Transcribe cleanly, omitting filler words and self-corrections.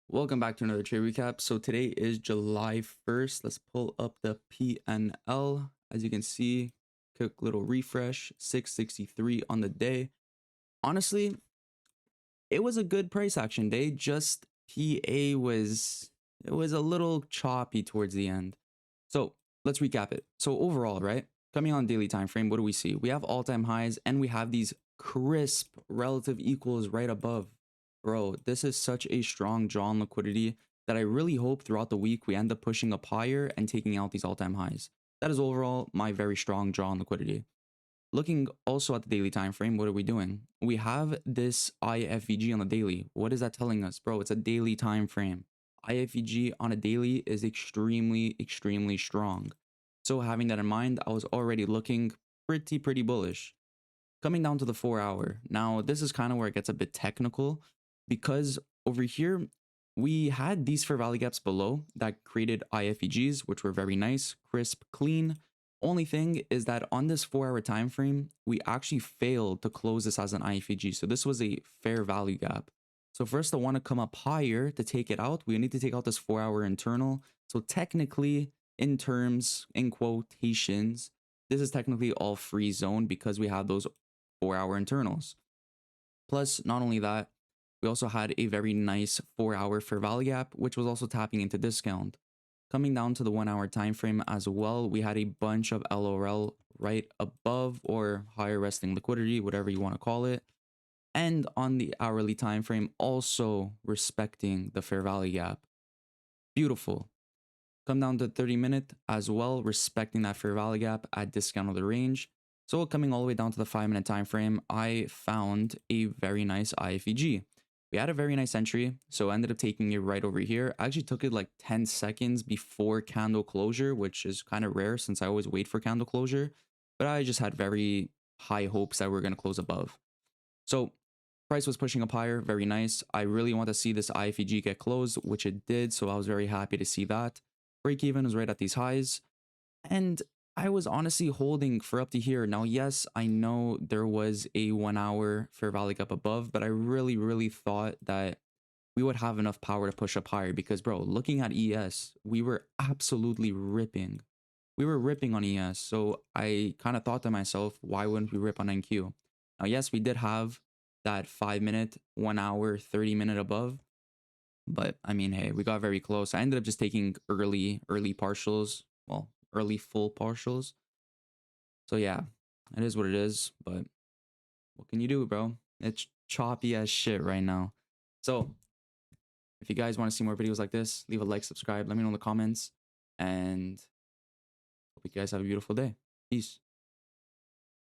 Welcome back to another trade recap. So today is July 1st. Let's pull up the PNL. As you can see, quick little refresh, 663 on the day. Honestly, it was a good price action day. Just it was a little choppy towards the end. So let's recap it. So overall, right? Coming on daily time frame, what do we see? We have all-time highs and we have these crisp relative equals right above. Bro, this is such a strong draw on liquidity that I really hope throughout the week we end up pushing up higher and taking out these all-time highs. That is overall my very strong draw on liquidity. Looking also at the daily time frame, what are we doing? We have this IFVG on the daily. What is that telling us? Bro, it's a daily time frame. IFVG on a daily is extremely strong. So having that in mind, I was already looking pretty bullish. Coming down to the 4 hour. Now, this is kind of where it gets a bit technical because over here, we had these fair value gaps below that created IFVGs, which were very nice, crisp, clean. Only thing is that on this 4 hour time frame, we actually failed to close this as an IFVG. So this was a fair value gap. So for us to want to come up higher to take it out, we need to take out this 4 hour internal. So technically, in terms, in quotations, this is technically all free zone because we have those 4 hour internals. Plus, not only that, we also had a very nice 4 hour fair value gap, which was also tapping into discount. Coming down to the 1 hour time frame as well, we had a bunch of LOL right above or higher resting liquidity, whatever you want to call it. And on the hourly time frame, also respecting the fair value gap. Beautiful. Come down to 30-minute as well, respecting that fair value gap at discount of the range. So coming all the way down to the 5-minute time frame, I found a very nice IFEG. We had a very nice entry, so I ended up taking it right over here. I actually took it like 10 seconds before candle closure, which is kind of rare since I always wait for candle closure. But I just had very high hopes that we're going to close above. So price was pushing up higher, very nice. I really want to see this IFEG get closed, which it did, so I was very happy to see that. Break even was right at these highs. And I was honestly holding for up to here. Now, yes, I know there was a 1 hour fair value gap above, but I really thought that we would have enough power to push up higher because, bro, looking at ES, we were absolutely ripping. We were ripping on ES. So I kind of thought to myself, why wouldn't we rip on NQ? Now, yes, we did have that 5-minute, 1 hour, 30-minute above. But I mean, hey, we got very close. I ended up just taking early partials. Well, early full partials. So yeah, it is what it is. But what can you do, bro? It's choppy as shit right now. So if you guys want to see more videos like this, leave a like, subscribe, let me know in the comments. And hope you guys have a beautiful day. Peace.